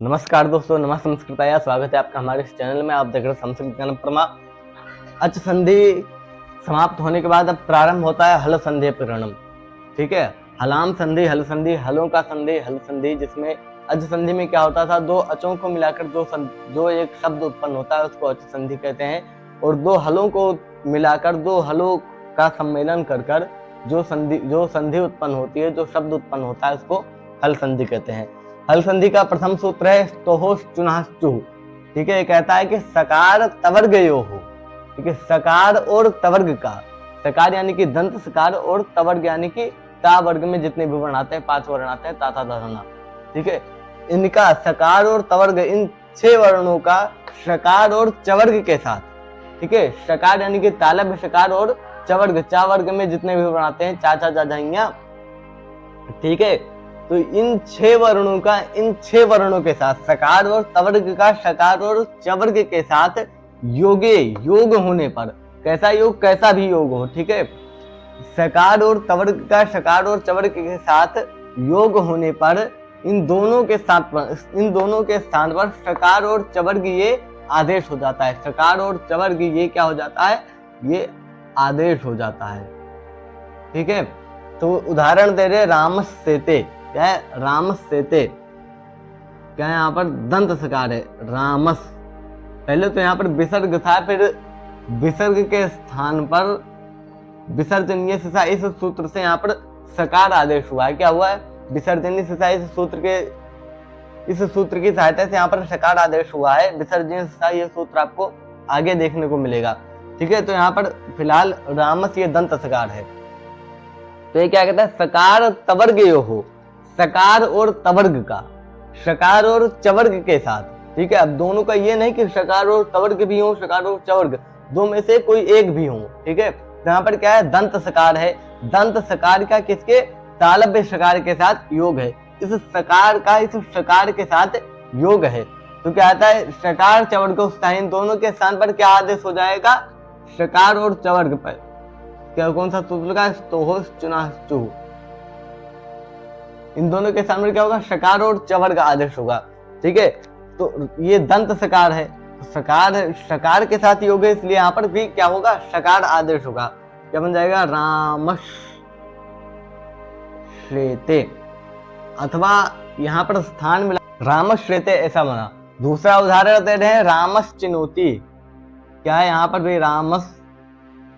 नमस्कार दोस्तों, नमः संस्कृताय। स्वागत है आपका हमारे इस चैनल में। आप देख रहे हैं संस्कृत ज्ञान प्रमा। अच संधि समाप्त होने के बाद अब प्रारंभ होता है हल संधि प्रकरणम। ठीक है, हलाम संधि, हल संधि, हलों का संधि, हल संधि, जिसमें अच संधि में क्या होता था, दो अचों को मिलाकर जो एक शब्द उत्पन्न होता है उसको अच संधि कहते हैं, और दो हलों को मिलाकर दो हलों का सम्मेलन कर जो संधि उत्पन्न होती है, जो शब्द उत्पन्न होता है उसको हल संधि कहते हैं। हल संधि का प्रथम सूत्र है स्तोहोश चुनाह चुह। ठीक है, कहता है कि सकार तवर्ग यो हो। ठीक है, सकार और तवर्ग का, सकार यानी कि दंत सकार और तवर्ग यानी कि ता वर्ग में जितने भी वर्ण आते हैं, 5 वर्ण आते हैं, ताता धरना। ठीक है, इनका सकार और तवर्ग, इन 6 वर्णों का शकार और चवर्ग के साथ, ठीक है, शकार यानी कि तालव्य शकार और चवर्ग, चा वर्ग में जितने भी वर्ण आते हैं, चाचा जाइया। ठीक है, तो इन 6 वर्णों का, इन 6 वर्णों के साथ सकार और तवर्ग का शकार और चवर्ग के साथ योग होने पर, कैसा योग, कैसा भी योग हो, ठीक है, सकार और तवर्ग का शकार और चवर्ग के साथ योग होने पर इन दोनों के स्थान पर शकार और चवर्ग ये आदेश हो जाता है। शकार और चवर्ग ये क्या हो जाता है, ये आदेश हो जाता है। ठीक है, तो उदाहरण दे रहे रामस्येते। क्या है, रामस्येते, क्या है, यहाँ पर दंत सकार है, रामस। पहले तो यहाँ पर विसर्ग था, फिर विसर्ग के स्थान पर विसर्जनीय सिसा, इस सूत्र से यहाँ पर सकार आदेश हुआ है। क्या हुआ है, विसर्जनीय सिसा, इस सूत्र की सहायता से यहाँ पर सकार आदेश हुआ है। विसर्जनीय सिसा ये सूत्र आपको आगे देखने को मिलेगा। ठीक है, तो यहाँ पर फिलहाल रामस ये दंत सकार है। तो ये क्या कहता है, सकार तवर्ग यो हो, सकार और तवर्ग का, शकार और चवर्ग के साथ। ठीक है, अब दोनों का ये नहीं कि शकार और तवर्ग भी हो, शकार और चवर्ग, दो में से कोई एक भी हो। ठीक है, यहाँ पर क्या है, दंत सकार है, दंत सकार का किसके, तालव्य शकार के साथ योग है, इस सकार का इस शकार के साथ योग है। तो क्या आता है, शकार चवर्ग इन दोनों के स्थान पर क्या आदेश हो जाएगा, शकार और चवर्ग पर क्या, कौन सा सूत्र का, स्तोहोश चुनाह चुह, इन दोनों के सामने क्या होगा, शकार और चवर्ग आदेश होगा। ठीक है, तो ये दंत सकार है, शकार के साथ योग है, इसलिए यहाँ पर भी क्या होगा, शकार आदेश होगा। क्या बन जाएगा, रामश्रेते, अथवा यहाँ पर स्थान मिला रामश्रेते ऐसा बना। दूसरा उदाहरण दे रहे हैं रामश्चिनोति। क्या है, यहाँ पर भी रामस,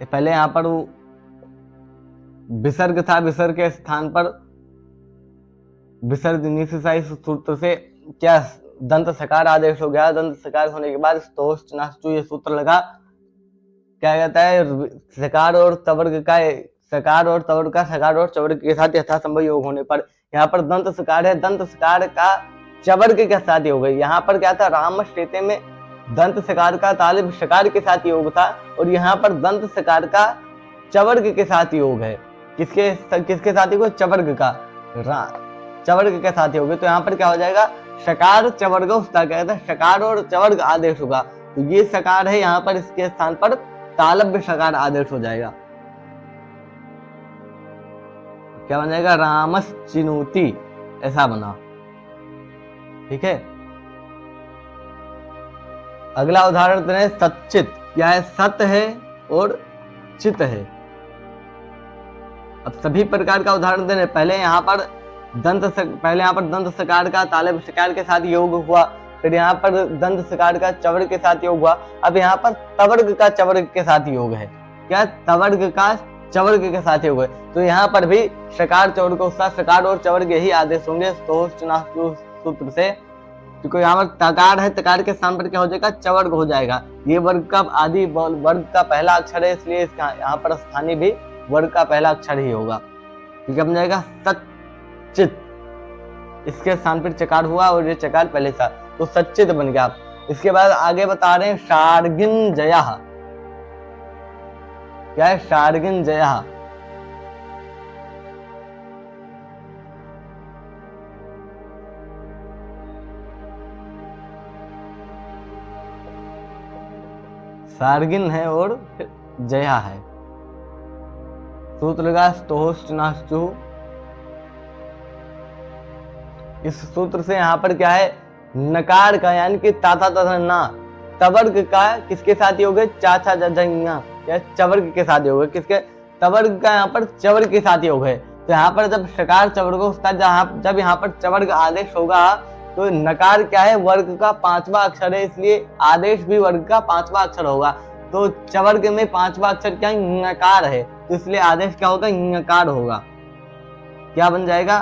पहले यहाँ पर विसर्ग था, विसर्ग के स्थान पर विसर्जनीय सिसा, इस सूत्र से क्या दंत सकार आदेश हो गया। दंत सकार होने के बाद स्तोष चुनाश्चु ये सूत्र लगा। क्या कहता है, सकार और तवर्ग का, सकार और तवर्ग का शकार और चवर्ग के साथ यथासंभव योग होने पर, यहाँ पर दंत सकार है, दंत सकार का चवर्ग के साथ योग है। यहाँ पर क्या था, रामश्रेते में दंत सकार का तालिब शकार के साथ योग था, और यहाँ पर दंत सकार का चवर्ग के साथ योग है। किसके साथ योग, चवर्ग का, चवर्ग के साथ योग है। तो यहाँ पर क्या हो जाएगा, शकार चवर्ग उसका, कहता है शकार और चवर्ग आदेश होगा। तो ये सकार है, यहाँ पर इसके स्थान पर तालव्य शकार आदेश हो जाएगा। क्या बन जाएगा, रामश्चिनोति ऐसा बना। ठीक है, अगला उदाहरण दें सच्चित। क्या है, सत है और चित है। अब सभी प्रकार का उदाहरण देने, पहले यहाँ पर दंत सकार का तालव्य शकार के साथ योग हुआ, फिर यहाँ पर दंत सकार का चवर्ग के साथ योग हुआ, अब यहाँ पर तवर्ग का चवर्ग के साथ योग है। क्या, तवर्ग का चवर्ग के साथ योग है। तो यहाँ पर भी शकार चवर्ग उसका, शकार और चवर्ग यही आदेश होंगे सूत्र से। क्योंकि यहाँ पर तकार है, तकार के स्थान पर क्या हो जाएगा, चवर्ग हो जाएगा। ये वर्ग का आदि वर्ग का पहला अक्षर है, इसलिए यहाँ पर स्थानीय भी वर्ग का पहला अक्षर ही होगा। ठीक है, बन जाएगा सच्चित, इसके स्थान पर चकार हुआ और ये चकार पहले था, तो सच्चित बन गया। इसके बाद आगे बता रहे हैं शार्गिन जया। क्या है, शार्गिन जया, शार्गिन है और जया है। सूत्र लगा स्तोहोश चुनाह चुह। इस सूत्र से यहाँ पर क्या है, नकार का यानी कि ताता तथा ना, तवर्ग का किसके साथ योग है, चाचा जजइया या चवर्ग के साथ योग है, किसके, तवर्ग का यहाँ पर चवर्ग के साथ योग है। तो यहाँ पर जब शकार चवर्ग उसका जब यहाँ पर चवर्ग आदेश होगा तो नकार क्या है, वर्ग का 5वां अक्षर है, इसलिए आदेश भी वर्ग का 5वां अक्षर होगा। तो चवर्ग में 5वां अक्षर क्या है, नकार है, तो इसलिए आदेश क्या होगा, नकार होगा। क्या बन जाएगा,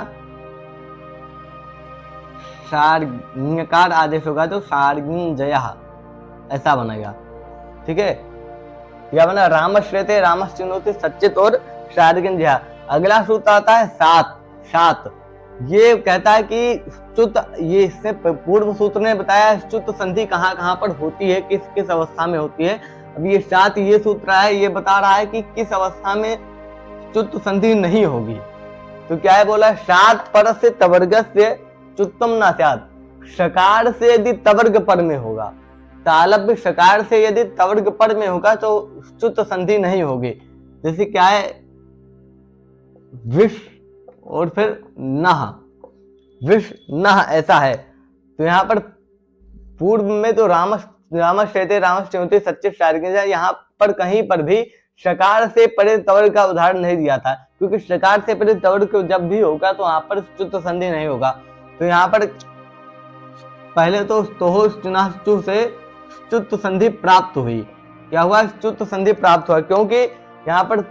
सार्गकार आदेश होगा तो सार्गिंजय ऐसा बनेगा। ठीक है, यह बना रामश्रेते रामश्चिनोते सच्चित और सार्गिंजय। अगला सूत्र आता है सात। सात ये कहता है कि च्युत, ये इससे पूर्व सूत्र ने बताया च्युत संधि कहाँ कहाँ पर होती है, किस किस अवस्था में होती है। अब ये सात ये सूत्र है, ये बता रहा है कि किस अवस्था में च्युत संधि नहीं होगी। तो क्या है बोला, सात पर से तवर्ग से च्युतम न स्यात्, शकार से यदि तवर्ग पर में होगा, तालव्य शकार से यदि तवर्ग पर में होगा तो च्युत संधि नहीं होगी। जैसे क्या है, विष और फिर नह, विष नह ऐसा है। तो यहाँ पर पूर्व में तो रामश्चेते रामश्चेते सच्चित सार्गिंजय, यहाँ पर कहीं पर भी शकार से परे तवर्ग का उदाहरण नहीं दिया था, क्योंकि शकार से परे तवर्ग जब भी होगा तो वहां पर च्युत संधि नहीं होगा। तो यहाँ पर पहले तो स्तोहोश्चुनाश्चु से च्युत संधि प्राप्त हुई। क्या हुआ, च्युत संधि प्राप्त हुआ, क्योंकि यहाँ पर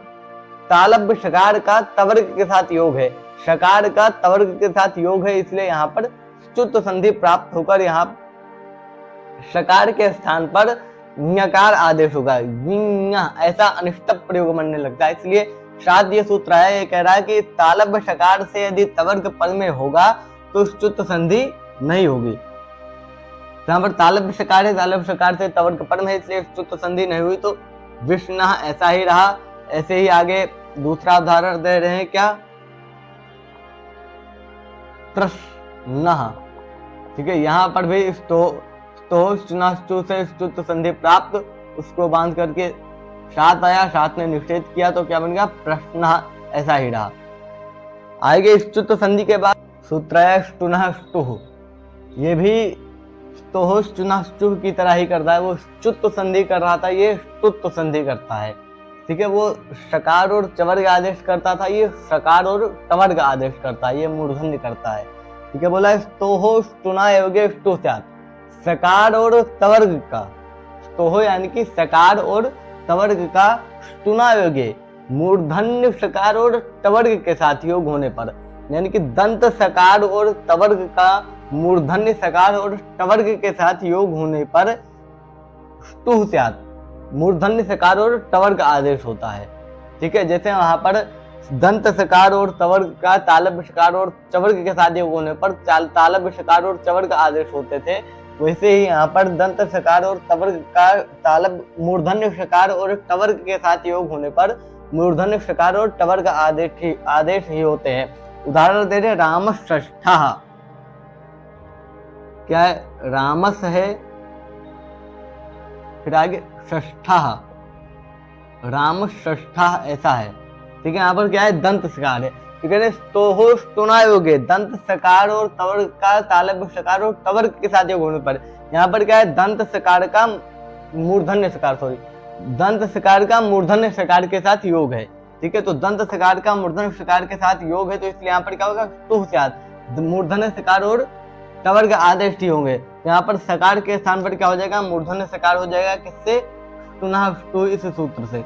तालव्य शकार का तवर्ग के साथ योग है, शकार का तवर्ग के साथ योग है, इसलिए यहाँ पर च्युत संधि प्राप्त होकर यहाँ शकार के स्थान पर ञकार आदेश होगा, ऐसा अनिष्ट प्रयोग बनने लगता है। इसलिए साथ ये सूत्र है, ये कह रहा है कि तालव्य शकार से यदि तवर्ग पद में होगा तो च्युत संधि नहीं होगी। तो यहाँ पर तालव्य शकार है, तालव्य शकार से तवर्ग पद में, इसलिए च्युत संधि नहीं हुई, तो विष्णु ऐसा ही रहा। ऐसे ही आगे दूसरा उदाहरण दे रहे हैं, क्या, तृष्णः। ठीक है, यहाँ पर भी स्तोश्चुनाश्चु से च्युत संधि प्राप्त, उसको बांध करके सात आया, सात ने निषेध किया तो क्या बन गया, प्रश्न, ऐसा ही रहा। आगे च्युत संधि के बाद सूत्र है ष्टुनः ष्टुः, ये भी स्तोश्चुनाश्चु की तरह ही करता है, वो च्युत संधि कर रहा था, ये ष्टुत संधि करता है। ठीक है, वो शकार और चवर्ग आदेश करता था, ये शकार और टवर्ग आदेश करता है, ये मूर्धन्य करता है। ठीक है, बोला स्तोहो ष्टुना योगे ष्टु स्यात्, सकार और तवर्ग का, स्तोहो यानी कि सकार और तवर्ग का ष्टुना योगे, मूर्धन्य सकार और टवर्ग के साथ योग होने पर, यानी कि दंत सकार और तवर्ग का मूर्धन्य सकार और टवर्ग के साथ योग होने पर ष्टुः स्यात्, मूर्धन्य सकार और टवर्ग आदेश होता है। ठीक है, जैसे वहां पर दंत सकार और तवर्ग का तालव्य सकार और चवर्ग के साथ योग होने पर तालव्य सकार और चवर्ग आदेश होते थे, वैसे ही यहाँ पर दंत सकार और तवर्ग का तालव्य मूर्धन्य सकार और टवर्ग के साथ योग होने पर मूर्धन्य सकार और टवर्ग आदेश ही होते हैं। उदाहरण दे रहे, रामश्रेष्ठः, क्या है, रामस है, फिर आगे षष्ठः, राम षष्ठः ऐसा है। ठीक है, यहाँ पर क्या है, दंत सकार है। ठीक है, स्तोहो ष्टुना योगे, दंत सकार और तवर्ग का तालव्य सकार और टवर्ग के साथ योग होने पर, यहाँ पर क्या है, दंत सकार का मूर्धन्य सकार, सॉरी, दंत सकार का मूर्धन्य सकार के साथ योग है। ठीक है, तो दंत सकार का मूर्धन्य सकार के साथ योग है, तो इसलिए यहाँ पर क्या होगा, ष्टुः स्यात्, मूर्धन्य सकार और टवर्ग आदेश ही होंगे। यहाँ पर सकार के स्थान पर क्या हो जाएगा, मूर्धन्य सकार हो जाएगा, किससे, ष्टुनः ष्टु, इस सूत्र से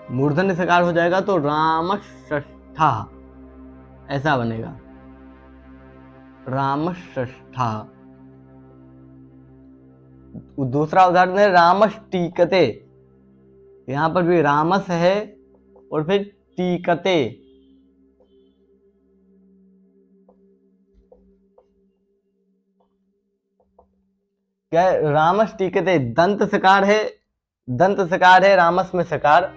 मूर्धन्य सकार हो जाएगा, तो रामश्रेष्ठः ऐसा बनेगा, रामश्रेष्ठः। दूसरा उदाहरण है रामष्टीकते, यहाँ पर भी रामस है और फिर टीकते, क्या है, रामस टीकते, दंत सकार है, दंत सकार है, रामस में सकार,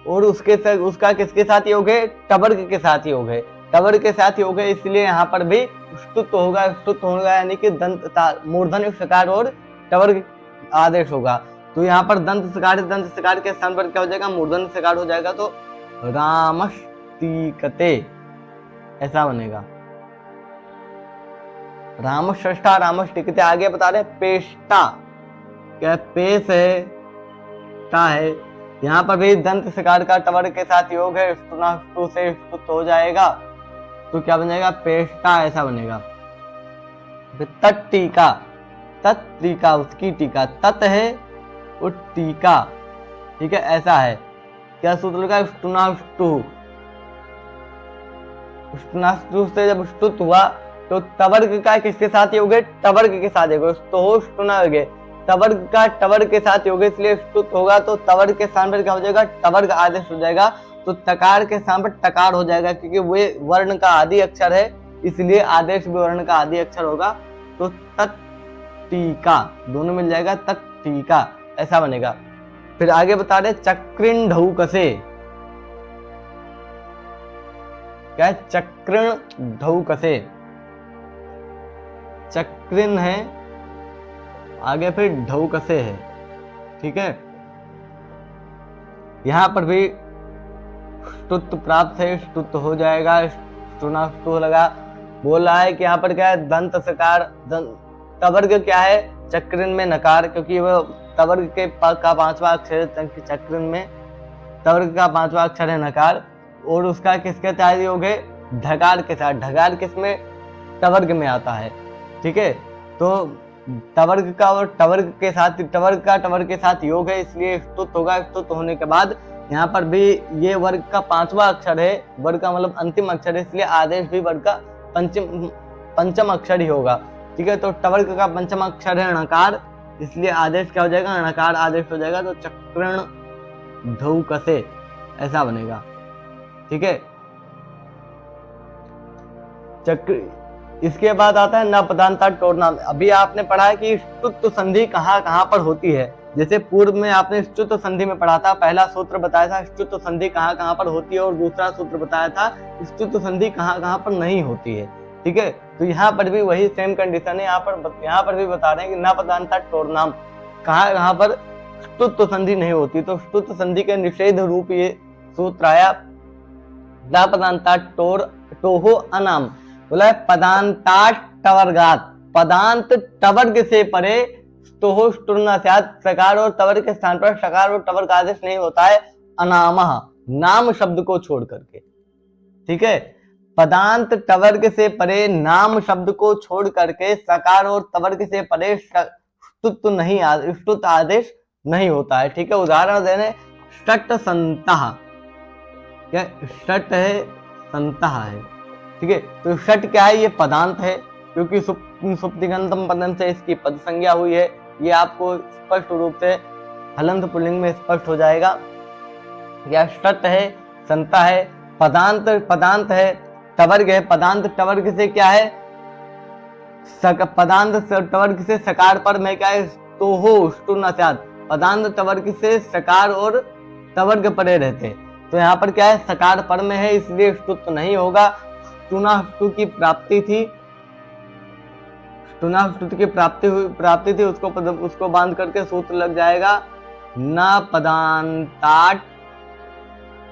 और उसका किसके साथ योग है, टवर्ग के साथ योग है, टवर्ग के साथ योग है, इसलिए यहाँ पर भी ष्टुत होगा, ष्टुत होगा यानी कि दंत मूर्धन्य सकार और टवर्ग आदेश होगा। तो यहाँ पर दंत सकार के स्थान पर क्या हो जाएगा, मूर्धन्य सकार हो जाएगा, तो रामष्टीकते ऐसा बनेगा। रामष्ठा रामष्टिकते। आगे बता रहे पेष्टा, क्या पेश है, टा है। यहाँ पर भी दंत सकार का टवर के साथ योग है, ष्टु से ष्टुत हो जाएगा, तो क्या बन जाएगा पेष्टा, ऐसा बनेगा। तट टीका, तत् टीका, उसकी टीका, तत् है और टीका, ठीक है, ऐसा है। क्या सूत्र लगा, ष्टुनाष्टु, ष्टुनाष्टु से जब ष्टुत हुआ तो तवर्ग का किसके साथ योग है, टवर्ग के साथ योग है, तो ष्टुना योग है, तवर्ग का टवर्ग के साथ योग है, इसलिए ष्टुत होगा, तो तवर्ग के स्थान पर क्या हो जाएगा, टवर्ग आदेश हो जाएगा, तो तकार के स्थान पर टकार हो जाएगा, क्योंकि वे वर्ण का आदि अक्षर है, इसलिए आदेश भी वर्ण का आदि अक्षर होगा, तो तत्टीका दोनों मिल जाएगा, तत्टीका ऐसा बनेगा। फिर आगे बता रहे चक्रिन ढऊ कसे, क्या है, चक्रिन ढऊ कसे, चक्रिन है, आगे फिर ढऊ कसे है, ठीक है। यहां पर भी ष्टुत प्राप्त है, ष्टुत हो जाएगा, ष्टुनाष्टु लगा। बोल रहा है कि यहाँ पर क्या है, दंत सकार, तवर्ग क्या है, चक्रिन में नकार, क्योंकि वो तवर्ग के का पांचवा अक्षर है, चक्रिन में तवर्ग का पांचवा अक्षर है नकार, और उसका किसके साथ योग है, ढकार के साथ। ढकार किसमें, तवर्ग में आता है, ठीक है। तो तवर्ग का और टवर्ग के साथ, टवर्ग का टवर्ग के साथ योग है, इसलिए स्तुत होगा। स्तुत होने के बाद यहाँ पर भी ये वर्ग का पांचवा अक्षर है, वर्ग का मतलब अंतिम अक्षर है, इसलिए आदेश भी वर्ग का पंचम अक्षर ही होगा, ठीक है। तो टवर्ग का पंचम अक्षर है णकार, इसलिए आदेश क्या हो जाएगा, णकार आदेश हो जाएगा, तो चक्रण ढऊ कसे ऐसा बनेगा, ठीक है। चक्र, इसके बाद आता है न पदांता टोरना। अभी आपने पढ़ा है कि स्तुत संधि कहाँ कहाँ पर होती है, जैसे पूर्व में आपने स्तुत संधि में पढ़ा था, पहला सूत्र बताया था स्तुत संधि कहाँ कहाँ पर होती है, और दूसरा सूत्र बताया था स्तुत संधि कहाँ कहाँ पर नहीं होती है, ठीक है। तो यहाँ पर भी वही सेम कंडीशन है, यहाँ पर भी बता रहे हैं कि न पदांता टोरनाम, कहाँ पर स्तुत संधि नहीं होती, तो स्तुत संधि के निषेध रूप ये सूत्र आया, न पदांता टोर टोहो अनाम, बोला पदांता टवर्गात, पदांत टवर्ग से परे तो सकार और तवर्ग के स्थान पर सकार और टवर्ग आदेश नहीं होता है, अनामः नाम शब्द को छोड़ करके, ठीक है। पदांत टवर्ग से परे नाम शब्द को छोड़ करके सकार और तवर्ग से परे स्तुत आदेश नहीं होता है, ठीक है। उदाहरण देने षट संतः, क्या षट है, संतः है, ठीक है। तो षट क्या है, ये पदांत है, क्योंकि सुप्तिगंतम पदम से इसकी पद संज्ञा हुई है, ये आपको स्पष्ट रूप से हलंत पुल्लिंग में स्पष्ट हो जाएगा। यह षट है, संता है, पदांत पदांत है, टवर्ग है, पदांत टवर्ग से क्या है, पदांत टवर्ग से सकार पर में क्या है, तो हो स्टुनास्यात्, पदांत टवर्ग से सकार और टवर्ग परे रहते, तो यहाँ पर क्या है, सकार पर में है, इसलिए स्तुत नहीं होगा। ष्टुनाष्टु की प्राप्ति थी, ष्टुनाष्टु की प्राप्ति थी, उसको बांध करके सूत्र लग जाएगा, न पदांताट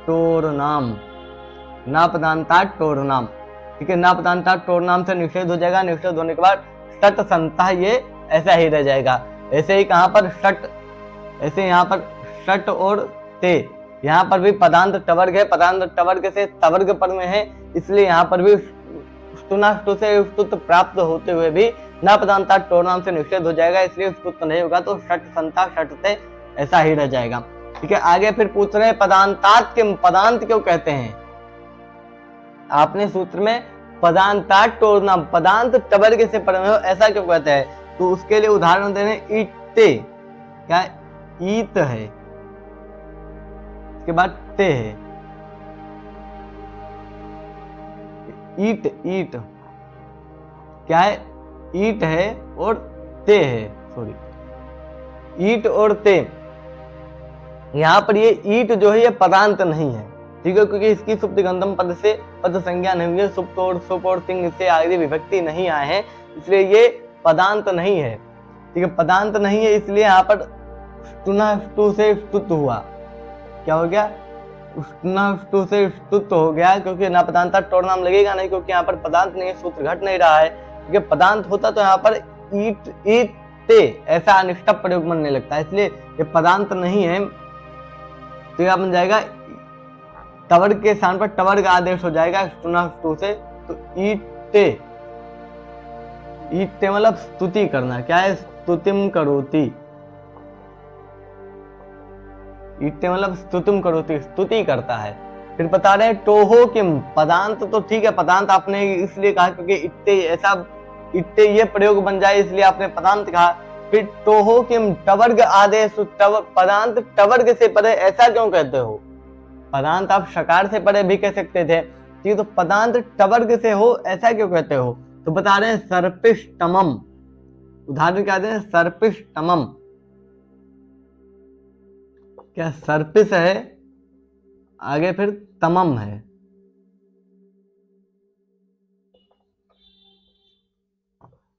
टोरनाम, न पदांताट टोरनाम, ठीक है। न पदांताट टोरनाम से निषेध हो जाएगा, निषेध होने के बाद षट संता ये ऐसा ही रह जाएगा। ऐसे ही कहाँ पर षट, ऐसे यहाँ पर षट और ते, यहाँ पर भी पदांत टवर्ग है, पदांत टवर्ग से तवर्ग पर में है, इसलिए यहाँ पर भी ष्टुनाष्टु से स्तुत प्राप्त होते हुए भी न पदांता टोरनाम से निषेध हो जाएगा, इसलिए स्तुत नहीं होगा, तो षट संता षट ते ऐसा ही रह जाएगा, ठीक है। आगे फिर पूछ रहे हैं पदांतात के पदांत क्यों कहते हैं, आपने सूत्र में पदांतात टोरनाम, पदांत टवर्ग से पर में हो ऐसा क्यों कहते हैं, तो उसके लिए उदाहरण दे रहे हैं ईटे, क्या ईत है, इसके बाद ते है, ईट ईट क्या है, ईट है और ते है, सॉरी ईट और ते, यहाँ पर ये ईट जो है ये पदांत नहीं है, ठीक है, क्योंकि इसकी सुप्तिगंतम पद से पद संज्ञा नहीं हुई है, सुप्त और सुप और तिंग से आगे विभक्ति नहीं आए हैं, इसलिए ये पदांत नहीं है, ठीक है, पदांत नहीं है, इसलिए यहाँ पर ष्टुनाष्टु से स्तुत हुआ, क्या हो गया, ष्टुनाष्टु से स्तुत हो गया, क्योंकि न पदांता टोरनाम लगेगा नहीं, क्योंकि यहाँ पर पदांत नहीं है, सूत्र घट नहीं रहा है, ठीक है। पदांत होता तो यहाँ पर ईट ईटे ऐसा अनिष्टप प्रयोग बनने लगता है, इसलिए ये पदांत नहीं है। तो यह बन जाएगा तवर्ग के स्थान पर टवर्ग आदेश हो जाएगा ष्टुनाष्टु से। तो ईटे, ईटे मतलब स्तुति करना, क्या है, स्तुतिम करोति। ईटे मतलब स्तुतिम करोति, स्तुति करता है। फिर बता रहे हैं टोहो किम, पदांत तो ठीक है, पदांत आपने इसलिए कहा क्योंकि इट्टे ऐसा, इट्टे ये प्रयोग बन जाए इसलिए आपने पदांत कहा। फिर टोहो किम टवर्ग आदेश, पदांत टवर्ग से परे ऐसा क्यों कहते हो? पदांत आप शकार से परे भी कह सकते थे, ठीक है, तो पदांत टवर्ग से हो ऐसा क्यों कहते हो? तो बता रहे हैं सर्पिष्टमम, उदाहरण क्या दें, सर्पिष्टमम, क्या सर्पिस है, आगे फिर तमम है।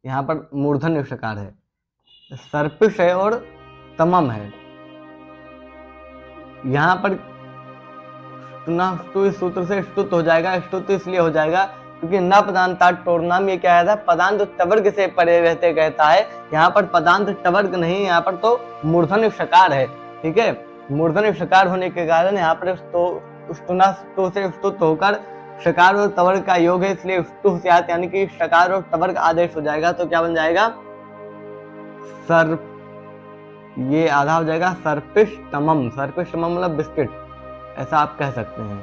यहां पर मूर्धन्य शकार है, सर्पिस है और तमम है। यहां पर इस सूत्र से स्तुत हो जाएगा, स्तुत इसलिए हो जाएगा क्योंकि न पदांता टोरनाम, ये क्या है, पदांत टवर्ग से परे रहते कहता है। यहाँ पर पदांत टवर्ग नहीं, यहाँ पर तो मूर्धन्य शकार है, ठीक है। मूर्धन्य शकार होने के कारण यहाँ पर स्तुनास्तु से स्तुत होकर शकार और तवर्ग का योग है, इसलिए स्तु से आते, यानी कि शकार और तवर्ग आदेश हो जाएगा। तो क्या बन जाएगा, सर, ये आधा हो जाएगा सर्पिष्टमम। सर्पिष्टमम मतलब बिस्किट, ऐसा आप कह सकते हैं,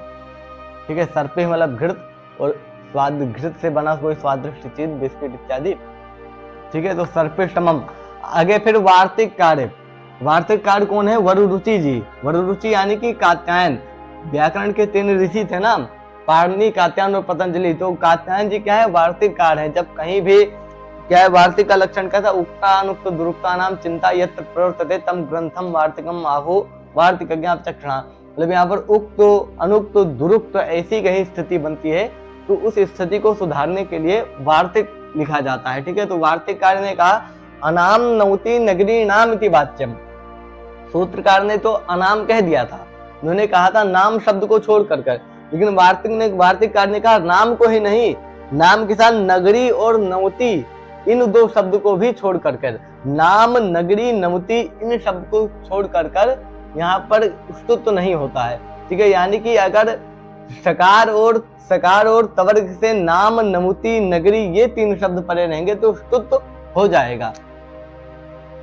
ठीक है। सर्पिष्ट मतलब घृत, और स्वाद, घृत से बना कोई स्वादिष्ट चीज, बिस्किट इत्यादि, ठीक है। तो सर्पिष्टमम। आगे फिर वार्तिक कार्य, वार्तिक कार्य कौन है, वरुरुचि जी। वरुरुचि यानी कि कात्यायन, व्याकरण के 3 ऋषि थे ना, पाणिनि, कात्यायन और पतंजलि। तो कात्यायन जी क्या है, वार्तिक कार्य है। जब कहीं भी क्या है, वार्तिक का लक्षण क्या था, उक्ता अनुक्त दुरुक्ता नाम चिंता यत्र प्रवर्तते तम ग्रंथम वार्तिकम आहो वार्तिकज्ञा चक्षणा। मतलब यहाँ पर उक्त, अनुक्त, दुरुक्त ऐसी कहीं स्थिति बनती है तो उस स्थिति को सुधारने के लिए वार्तिक लिखा जाता है, ठीक है। तो वार्तिक कार्य ने कहा अनाम नौति नगरी नाम इति वाच्यम, सूत्रकार ने तो अनाम कह दिया था, उन्होंने कहा था नाम शब्द को छोड़ कर, लेकिन वार्तिक कार्य ने कहा नाम को ही नहीं, नाम के साथ नगरी और नवति इन 2 शब्द को भी छोड़ कर, नाम, नगरी, नवति इन शब्द को छोड़ कर यहाँ पर स्तुत नहीं होता है, ठीक है। यानी कि अगर शकार और तवर्ग से नाम, नमुति, नगरी ये 3 शब्द परे रहेंगे तो स्तुत हो जाएगा।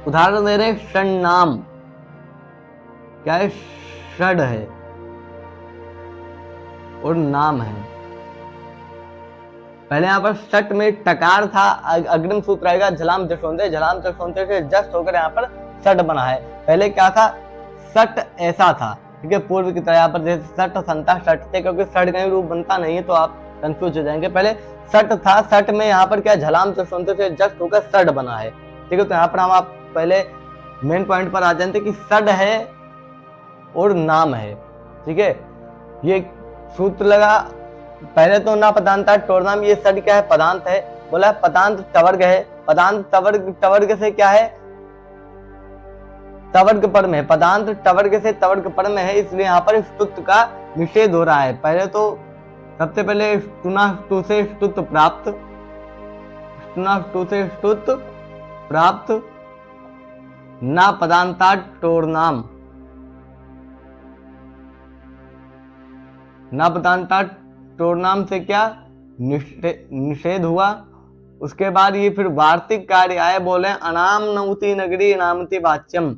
उदाहरण दे रहे, षण्णाम, क्या है, षड है और नाम है। पहले यहाँ पर षट में टकार था, अग्रिम सूत्र आएगा झलाम जशोंदे, झलाम जशोंदे से जस्ट होकर यहाँ पर षट बना है। पहले क्या था, षट ऐसा था, ठीक है, पूर्व की तरह। यहाँ पर जैसे षट संता षट थे, क्योंकि षट का रूप बनता नहीं है तो आप कंफ्यूज हो जाएंगे। पहले षट था, षट में यहाँ पर क्या झलाम जशोंदे से जस्ट होकर षट बना है, ठीक है। तो यहाँ पर हम आप पहले मेन पॉइंट पर आ जाते कि षड है और नाम है, ठीक है। ये सूत्र लगा, पहले तो ना पदांता टोरनाम, ये षड क्या है, पदांत है। बोला पदांत टवर्ग है, पदांत टवर्ग से क्या है, तवर्ग पर में, पदांत टवर्ग से तवर्ग पर में है, इसलिए यहाँ पर स्तुत का निषेध हो रहा है। पहले तो सबसे पहले ष्टुनाष्टु से स्तुत प्राप्त, ष्टुनाष्टु से स्तुत प्राप्त, ना पदांता टोरनाम, ना पदांता टोरनाम से क्या निषेध हुआ। उसके बाद ये फिर वार्तिक कार्य आए, बोले अनाम नमुति नगरी नामति वाच्यम,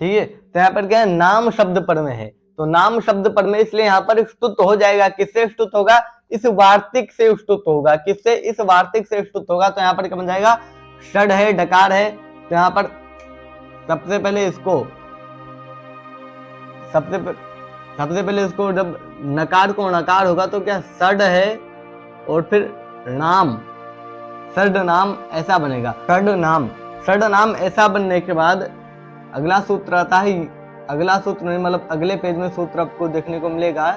ठीक है। तो यहाँ पर क्या है, नाम शब्द पर में है, तो नाम शब्द पर में, इसलिए यहाँ पर स्तुत हो जाएगा। किससे स्तुत होगा, इस वार्तिक से स्तुत होगा, किससे, इस वार्तिक से स्तुत होगा। तो यहाँ पर क्या बन जाएगा, षड है, डकार है, तो यहाँ पर सबसे पहले इसको, सबसे पहले इसको, जब नकार को नकार होगा तो क्या षड है और फिर नाम, षड नाम ऐसा बनेगा, षड नाम ऐसा बनने के बाद अगला सूत्र आता है, अगला सूत्र नहीं मतलब अगले पेज में सूत्र आपको देखने को मिलेगा,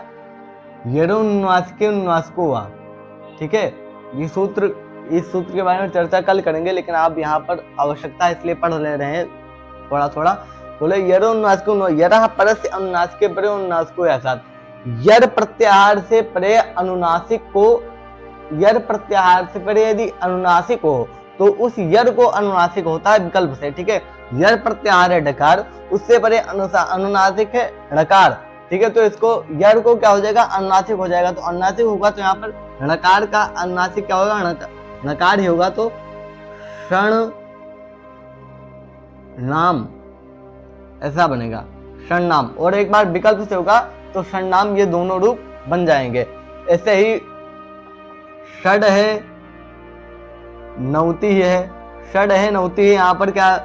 यरोन्वास्को, ठीक है। ये सूत्र, इस सूत्र के बारे में चर्चा कल करेंगे, लेकिन आप यहाँ पर आवश्यकता इसलिए पढ़ ले रहे हैं थोड़ा थोड़ा। बोले यरोन्वास्को, यरह परस्य अनुनासिक परे अनुनासिको, ऐसा यर प्रत्याहार से परे अनुनासिक को यर प्रत्याहार से परे यदि अनुनासिक हो तो उस यर को अनुनासिक होता है विकल्प से। ठीक है, यर प्रत्याहार है डकार, उससे परे अनुनासिक है णकार। ठीक है, तो इसको यर को क्या हो जाएगा, अनुनासिक हो जाएगा। तो अनुनासिक होगा तो यहाँ पर णकार का अनुनासिक क्या होगा, णकार ही होगा। तो क्षण नाम ऐसा बनेगा, क्षण नाम। और एक बार विकल्प से होगा तो क्षण नाम, ये दोनों रूप बन जाएंगे। ऐसे ही षड है नौती है, षड है नौती है, यहाँ पर क्या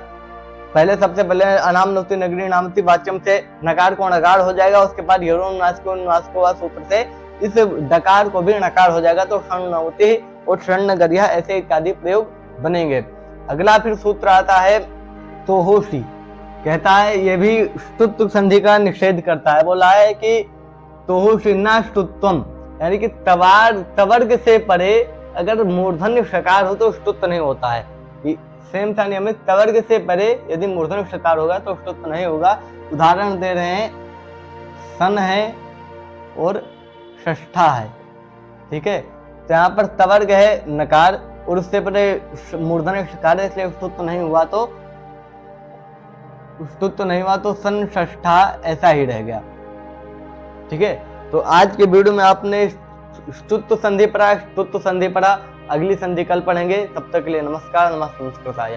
पहले सबसे पहले अनाम नौती नगरी नामती वाच्यम से नकार को नकार हो जाएगा, उसके बाद यरोनुनासिको सूत्र से इस डकार को भी नकार हो जाएगा। तो क्षण नौती और क्षण नगरिया ऐसे इत्यादि प्रयोग बनेंगे। अगला फिर सूत्र आता है तो होशी, कहता है ये भी स्तुत्व संधि का निषेध करता है। बोला है कि तोहोशी न स्तुत्वम, यानी कि तवर्ग से परे अगर मूर्धन्य षकार हो तो स्तुत्व नहीं होता है। सेम था नियम में, तवर्ग से परे यदि मूर्धन्य षकार होगा तो स्तुत्व नहीं होगा। उदाहरण दे रहे हैं, सन है और षष्ठा है। ठीक है, तो यहाँ पर तवर्ग है नकार और उससे परे मूर्धन्य षकार है, इसलिए स्तुत्व नहीं हुआ। तो सन षष्ठा ऐसा ही रह गया। ठीक है, तो आज के वीडियो में आपने स्तुत्व संधि पढ़ा, स्तुत्व संधि पढ़ा। अगली संधि कल पढ़ेंगे, तब तक के लिए नमस्कार। नमः संस्कृताय।